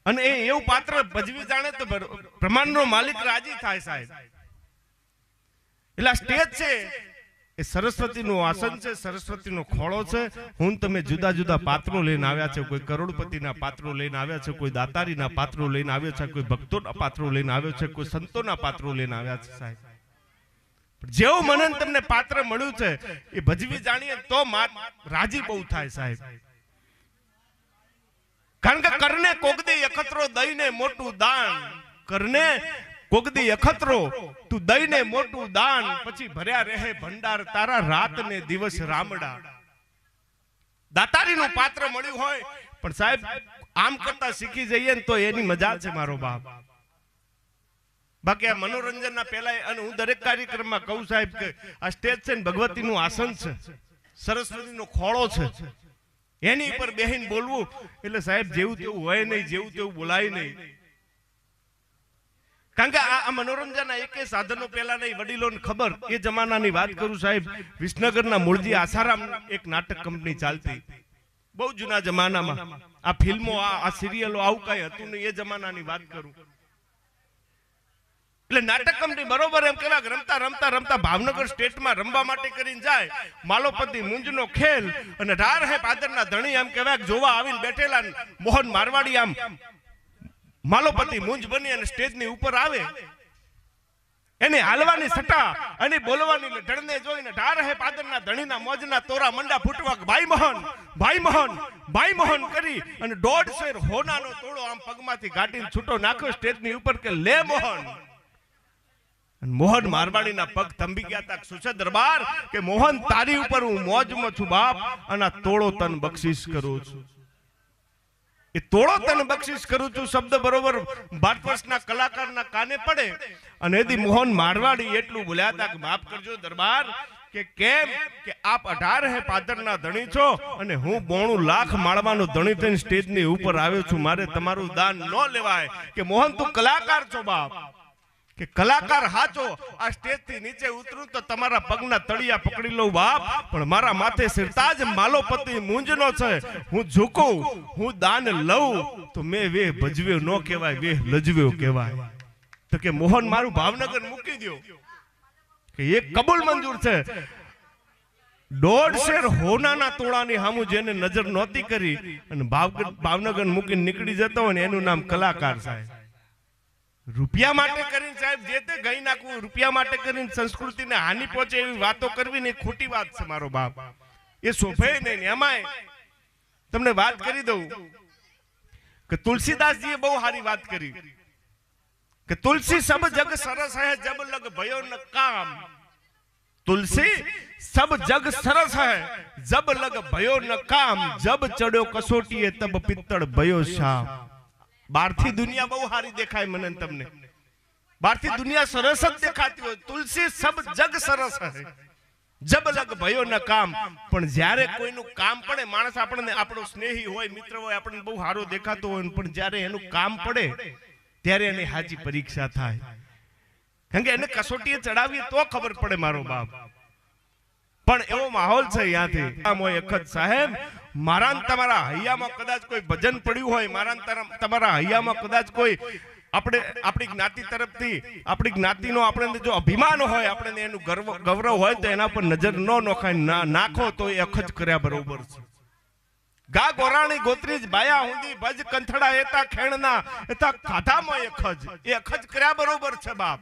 અને એવું પાત્ર ભજવી જાણે તો બ્રહ્માંડનો માલિક રાજી થાય સાહેબ. એટલે સ્ટેજ છે એ સરસ્વતીનું આસન છે, સરસ્વતીનો ખોળો છે. હું તમે જુદા જુદા પાત્રો લઈને આવ્યા છે. કોઈ કરોડપતિના પાત્રો લઈને આવ્યા છે, કોઈ દાતારીના પાત્રો લઈને આવ્યા છે, કોઈ ભક્તોના પાત્રો લઈને આવ્યો છે, કોઈ સંતોના પાત્રો લઈને આવ્યા છે સાહેબ. જેવું મને તમને પાત્ર મળ્યું છે એ ભજવી જાણીએ તો રાજી બહુ થાય સાહેબ. કારણ કે કરને કોગદી અખતરો દઈને મોટું દાન, કરને કોગદી અખતરો તું દઈને મોટું દાન, પછી ભર્યા રહે ભંડાર તારા રાત ને દિવસ રામડા. દાતારીનું પાત્ર મળ્યું હોય પણ સાહેબ આમ કરતા શીખી જઈએ ને તો એની મજા છે મારો બાપ. બાકી આ મનોરંજનના પહેલા, અને હું દરેક કાર્યક્રમમાં કહું સાહેબ કે આ સ્ટેજ છે ને ભગવતીનું આસન છે, સરસ્વતીનો ખોળો છે, એની ઉપર બેહીને બોલવું એટલે સાહેબ જેવું તેવું હોય નહીં, જેવું તેવું બોલાય નહીં. કારણ કે આ મનોરંજનના એકે સાધનો પહેલા નહીં, વડીલોને ખબર. એ જમાનાની વાત કરું સાહેબ, વિસનગરના મૂળજી આસારામ એક નાટક કંપની ચાલતી, બહુ જૂના જમાનામાં. આ ફિલ્મો, આ સિરિયલો આવું કઈ હતું નહીં, એ જમાનાની વાત કરું. એટલે નાટક કંપની બરોબર એમ કહેવાય રમતા રમતા રમતા ભાવનગર સ્ટેટમાં રમવા માટે કરીને જાય. માલોપતિ મૂંજનો ખેલ અને ઢાર હે પાદરના ધણી એમ કહેવાય જોવા આવીને બેઠેલા મોહન મારવાડી આમ માલોપતિ મૂંજ બની અને સ્ટેજની ઉપર આવે. એને હાલવાની સટા અને બોલવાની ઢળને જોઈને ઢાર હે પાદરના ધણીના મોજના તોરા મંડા ફૂટવા ભાઈ મોહન ભાઈ મોહન ભાઈ મોહન કરી અને 1.5 શેર હોનાનો તોડો આમ પગમાંથી ગાડીને છૂટો નાખ્યો સ્ટેજની ઉપર કે લે મોહન. મોહન મારવાડીના પગ થંભી ગયા તા. શું છે દરબાર કે મોહન તારી ઉપર હું મોજમાં છું બાપ, અને તોડો તન બક્ષિસ કરું છું. એ તોડો તન બક્ષિસ કરું છું શબ્દ બરોબર ભારત વર્ષના કલાકારના કાને પડે અને એથી મોહન મારવાડી એટલું બોલ્યા હતા કે માફ કરજો દરબાર કે કેમ કે આપ 18 હે પાદરના ધણી છો અને હું 92 લાખ માળવાનો ધણી થઈને સ્ટેજની ઉપર આવ્યો છું. મારે તમારું દાન ન લેવાય. કે મોહન તું કલાકાર છો બાપ, કે કલાકાર હાચો. આ સ્ટેજ થી નીચે ઉતરું તો તમારા પગના તળિયા પકડી લઉં બાપ, પણ મારા માથે સિરતાજ માલોપતિ મૂંજનો છે. હું ઝૂકું, હું દાન લઉં તો મેં વેહ ભજવ્યો ન કહેવાય, વેહ લજવ્યો કહેવાય. તો કે મોહન મારું ભાવનગર મૂકી દો, કે એક કબૂલ મંજૂર છે. 1.5 શેર હોનાના તોડાની સામું જેને નજર નહોતી કરી અને ભાવનગર મૂકીને નીકળી જતો હોય ને એનું નામ કલાકાર સાહેબ. રૂપિયા માટે કરીને સાહેબ જે તે ગઈ નાખવું, રૂપિયા માટે કરીને સંસ્કૃતિને હાનિ પહોંચે એવી વાતો કરવી ને ખોટી વાત છે મારો બાપ. એ શોભે નહીં. એમાંય તમને વાત કરી દઉં કે તુલસીદાસજીએ બહુ સારી વાત કરી કે તુલસી સબ જગ સરસ હૈ જબ લગ ભયો ન કામ. તુલસી સબ જગ સરસ હૈ જબ લગ ભયો ન કામ, જબ ચડ્યો કસોટીએ તબ પિત્તળ ભયો શામ. બહારથી દુનિયા બહુ સારી દેખાય મને તમને, બહારથી દુનિયા સરસ જ દેખાતી હોય. તુલસી સબ જગ સરસ હૈ જબ લગ ભયો ન કામ, પણ જ્યારે કોઈનું કામ પડે, માણસ આપણને આપણો સ્નેહી હોય, મિત્ર હોય, આપણને બહુ સારો દેખાતો હોય, પણ જ્યારે એનું કામ પડે ત્યારે એની હાજી પરીક્ષા થાય. કારણ કે એને કસોટીએ ચડાવીએ તો ખબર પડે મારો બાપ. પણ એવો માહોલ છે અહીંયાથી આમ હોય અખત સાહેબ, મારા તમારા હૈયામાં કદાચ કોઈ ભજન પડ્યું હોય, મારા તમારા હૈયામાં કદાચ કોઈ આપણી જ્ઞાતિ તરફથી આપણી જ્ઞાતિનો આપણે જો અભિમાન હોય, આપણે એનું ગૌરવ હોય તો એના પર નજર ન નોખાય નાખો તો એ અખજ કર્યા બરોબર છે. ગા ગોરાણી ગોત્રીજ બાયા હુંદી ભજ કંથડા એતા ખેણના એતા ખાધામાં અખજ, એ અખજ કર્યા બરોબર છે બાપ.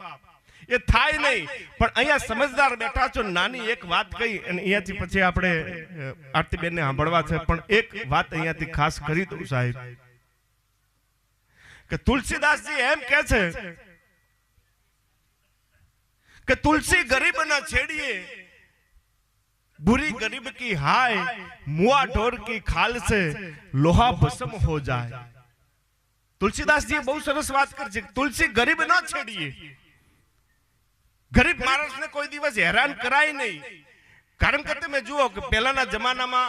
એ થાય નહીં. પણ અહીંયા સમજદાર બેઠા છો. નાની એક વાત કહી અને અહીંયાથી પછી આપણે આરતીબેનને સાંભળવા છે, પણ એક વાત અહીંયાથી ખાસ કરી દઉં સાહેબ કે તુલસીદાસજી એમ કે છે કે તુલસી ગરીબ ના છેડીએ बुरी गरीब की हाय, मुआ ढोर की खाल से लोहा भस्म हो जाए. तुलसीदास जी बहुत सरस बात कर છે. તુલસી ગરીબ ના છેડીએ. ગરીબ માણસને કોઈ દિવસ હેરાન કરાય નહીં. કારણ કે તમે જુઓ કે પહેલાના જમાનામાં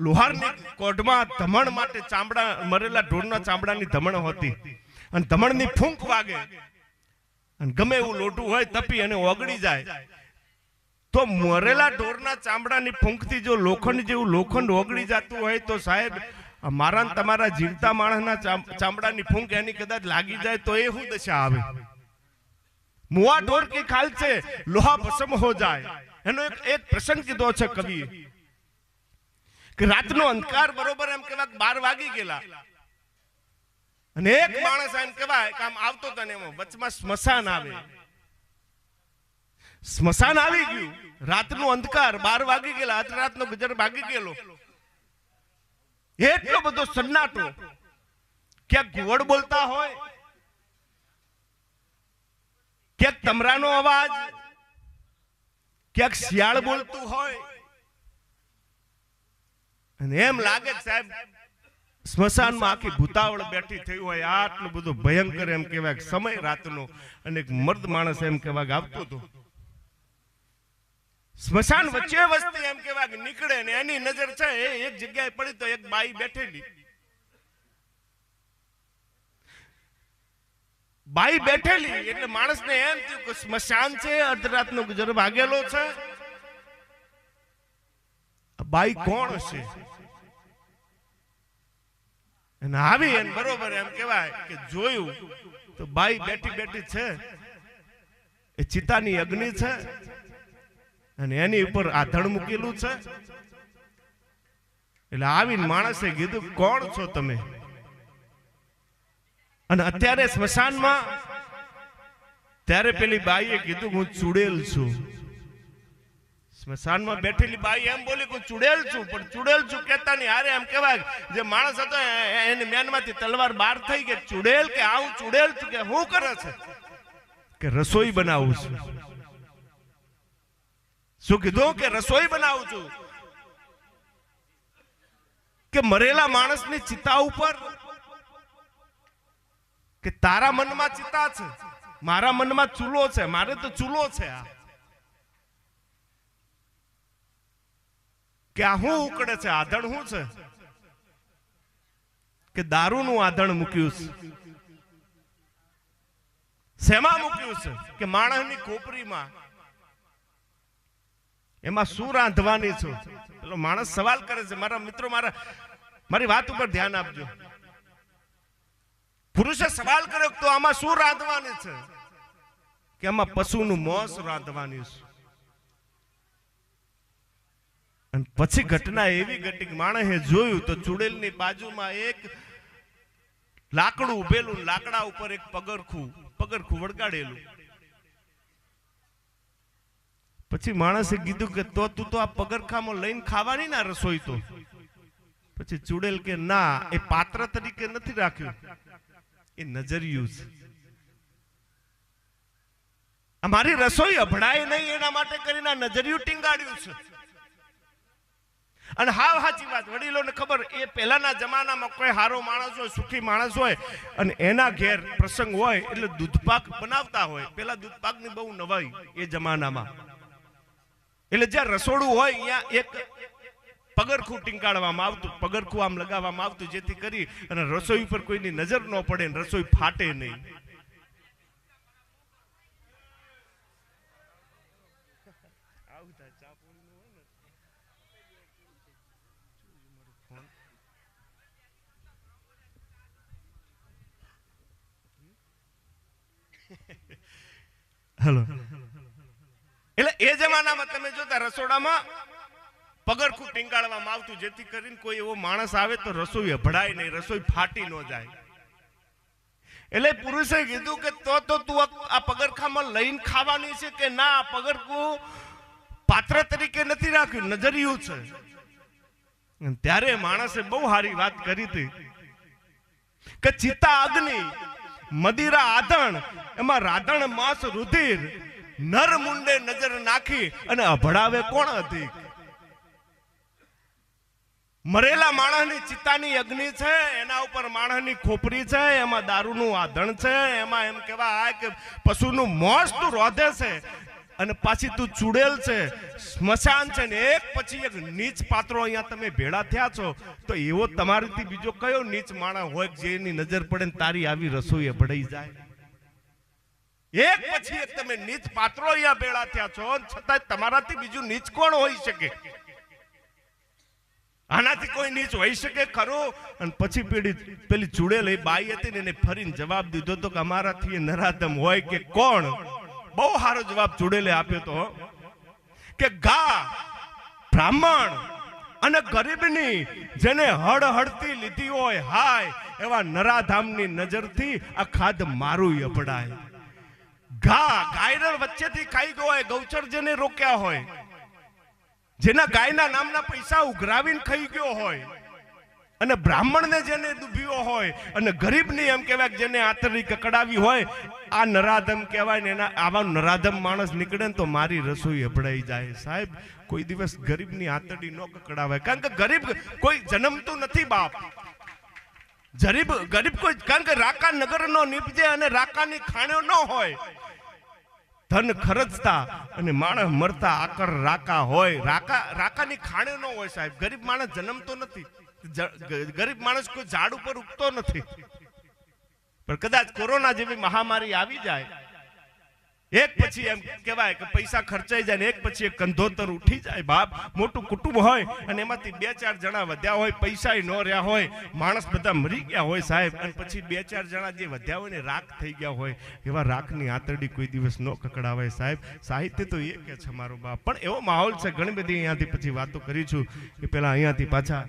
લોહારની કોઢમાં ધમણ માટે ચામડા, મરેલા ઢોરના ચામડાની ધમણ હોતી અને ધમણની ફૂંક વાગે અને ગમે એવું લોટું હોય તપી અને ઓગળી જાય તો મરેલા ઢોરના ચામડાની ફૂંકથી જો લોખંડ જેવું લોખંડ ઓગળી જતું હોય તો સાહેબ મારા ને તમારા જીવતા માણસના ચામડાની ફૂંક એની કદાચ લાગી જાય તો એ શું દશા આવે? મુआ ढोर की खाल से लोहा भस्म हो जाए। એનો એક પ્રસંગ કીધો છે કવિએ કે રાતનો અંધકાર બરોબર એમ કહેવાય 12 વાગી ગયેલા અને એક માણસ એમ કહેવાય કે આમ આવતો તને એમાં વચમાં સ્મશાન આવે, સ્મશાન આવી ગયું, રાતનો અંધકાર 12 વાગી ગયેલા, આજ રાતનો ગજર ભાગી ગયેલો, એટલો બધો સન્નાટો, ક્યાંક ઘુવડ બોલતા હોય, ક્યાંક તમરાનો અવાજ, ક્યાંક શિયાળ બોલતું હોય અને એમ લાગે સાહેબ સ્મશાનમાં આખી ભૂતાવળ બેઠી થઈ હોય, આટલું બધું ભયંકર એમ કહેવાય સમય રાતનો, અને એક મર્દ માણસ એમ કહેવાય આવતો હતો સ્મશાન વચ્ચે વસ્તી એમ કહેવાય નીકળે ને એની નજર છે એક જગ્યાએ પડી તો એક બાઈ બેઠેલી, બાઈ બેઠેલી એટલે માણસને એમ થયું કે સ્મશાન છે, અર્ધરાતનો ગુજર ભાગેલો છે, બાઈ કોણ હશે? અને આવી એને બરોબર એમ કહેવાય કે જોયું તો બાઈ બેઠી બેઠી છે, એ ચિતાની અગ્નિ છે અને એની ઉપર આધણ મૂકેલું છે. એટલે આવીને માણસે કીધું કોણ છો તમે? અને અત્યારે સ્મશાનમાં ત્યારે પેલી બાઈએ કીધું હું ચુડેલ છું. સ્મશાનમાં બેઠેલી બાઈ એમ બોલી હું ચુડેલ છું, પણ ચુડેલ છું કહેતા નહીં, હારે એમ કહેવાય જે માણસ હતો એને મેનમાંથી તલવાર બહાર થઈ ગઈ. ચુડેલ કે આવું ચુડેલ છું કે હું કરે છે? કે રસોઈ બનાવું છું. શું કીધું? કે રસોઈ બનાવું છું. કે મરેલા માણસની ચિતા ઉપર કે તારા મનમાં ચિતા છે, મારા મનમાં ચૂલો છે, મારે તો ચૂલો છે. આ કે આ હું ઉકળે છે? આધણ શું છે? કે દારૂનું આધણ મૂક્યું છે. શેમાં મૂક્યું છે? કે માણસની ખોપરીમાં. એમાં શું રાંધવાની છો? પેલો માણસ સવાલ કરે છે. મારા મિત્રો, મારી વાત ઉપર ધ્યાન આપજો. પુરુષે સવાલ કર્યો તો આમાં શું રાંધવાની છે? કે આમાં પશુનું મોસ રાંધવાની છે. અને પછી ઘટના એવી ઘટી કે માણસે જોયું તો ચુડેલની બાજુમાં એક લાકડું ઉભેલું, લાકડા ઉપર એક પગરખું વળગાડેલું. પછી માણસે કીધું કે તો તું તો આ પગરખામાં લઈને ખાવાની ના રસોઈ તો? પછી ચુડેલ કે ના, એ પાત્ર તરીકે નથી રાખ્યું, એ નજરિયું છે. અમારી રસોઈ અભડાય નહીં એના માટે કરીને નજરિયું ટીંગાડ્યું છે. અને હાવ સાચી વાત, વડીલોને ખબર, એ પહેલાના જમાનામાં કોઈ હારો માણસ હોય, સુખી માણસ હોય અને એના ઘેર પ્રસંગ હોય એટલે દૂધપાક બનાવતા હોય. પેલા દૂધપાકની બહુ નવાઈ એ જમાનામાં. એટલે જ્યાં રસોડું હોય અહીંયા એક પગરખું ટીંકાડવામાં આવતું, પગરખું આમ લગાવવામાં આવતું, જેથી કરી અને રસોઈ ઉપર કોઈની નજર ન પડે ને રસોઈ ફાટે નહીં. હેલો. એટલે એ જમાનામાં તમે જોતા રસોડામાં પગરખું ટીંગાડવામાં આવતું, જેથી કરીને કોઈ એવો માણસ આવે તો રસોઈ અભડાય નહીં, રસોઈ ફાટી ન જાય. એટલે પુરુષે કીધું કે તો તું આ પગરખામાં લઈને ખાવાની છે કે ના? પગરખું પાત્ર તરીકે નથી રાખ્યું, નજરિયું છે. ત્યારે માણસે બહુ સારી વાત કરી હતી કે ચિતા અગ્નિ, મદિરા આધણ, એમાં રાધણ માસ રુધિર, નર મુંડે નજર નાખી અને અભડાવે કોણ અધિક? મરેલા માણસની ચિતાની અગ્નિ છે, એના ઉપર માણસની ખોપરી છે, એમાં દારૂનું આધણ છે, એમાં એમ કહેવાય કે પશુનું મોસ તું રોધે છે, અને પાછી તું ચુડેલ છે, સ્મશાન છે, ને એક પછી એક નીચ પાત્રો અહીંયા તમે ભેળા થયા છો. તો એવો તમારાથી બીજો કયો નીચ માણસ હોય જેની નજર પડે ને તારી આવી રસોઈ ભડાઈ જાય? એક પછી એક તમે નીચ પાત્રો અહીંયા ભેળા થયા છો, છતાં તમારાથી બીજું નીચ કોણ હોઈ શકે? આનાથી કોઈ નીચ હોઈ શકે ખરો? અને પછી પેલી ચૂડેલ બાઈ હતી ને એને ફરીને જવાબ દીધો તો કે અમારાથી નરાધમ હોય કે કોણ? બહુ સારો જવાબ ચૂડેલે આપ્યો તો કે ગા બ્રાહ્મણ અને ગરીબની જેને હળહળતી લીધી હોય હાય એવા નરાધામની નજરથી આ ખાદ મારું અપડાય. ગાયર વચ્ચેથી ખાઈ ગયો હોય, ગૌચર જેને રોક્યા હોય, જેના ગાયના નામના પૈસા ઉઘરાવીને ખાઈ ગયો હોય, અને બ્રાહ્મણને જેને દુભ્યો હોય, અને ગરીબની એમ કહેવાય જેને આતરડી કકડાવી હોય, આ નરાધમ કહેવાય ને. એના આવા નરાધમ માણસ નીકળે ને તો મારી રસોઈ અપડાઈ જાય. સાહેબ, કોઈ દિવસ ગરીબની આતરડી ન કકડાવાય, કારણ કે ગરીબ કોઈ જન્મતું નથી બાપ. ગરીબ કોઈ, કારણ કે રાકા નગર નો નીપજે અને રાકાની ખાણ્યો ન હોય. ધન ખર્ચતા અને માણસ મરતા આકર રાકા હોય. રાકાની ખાણ્યો ન હોય સાહેબ. ગરીબ માણસ જન્મતો નથી, ગરીબ માણસ કોઈ ઝાડ ઉપર ઉગતો નથી. પણ કદાચ કોરોના જેવી મહામારી આવી જાય, એક પછી એમ કહેવાય કે પૈસા ખર્ચાઈ જાય ને એક પછી એક કંધોતર ઉઠી જાય બાપ. મોટું કુટુંબ હોય અને એમાંથી 2-4 જણા વધ્યા હોય, પૈસા ન રહ્યા હોય, માણસ બધા મરી ગયા હોય સાહેબ, અને પછી 2-4 જણા જે વધ્યા હોય ને રાખ થઈ ગયા હોય, એવા રાખની આતરડી કોઈ દિવસ ન કકડાવાય સાહેબ. સાહિત્ય તો એ કે છે મારો બાપ. પણ એવો માહોલ છે, ઘણી બધી અહીંયાથી પછી વાતો કરી છું કે પેલા અહીંયાથી પાછા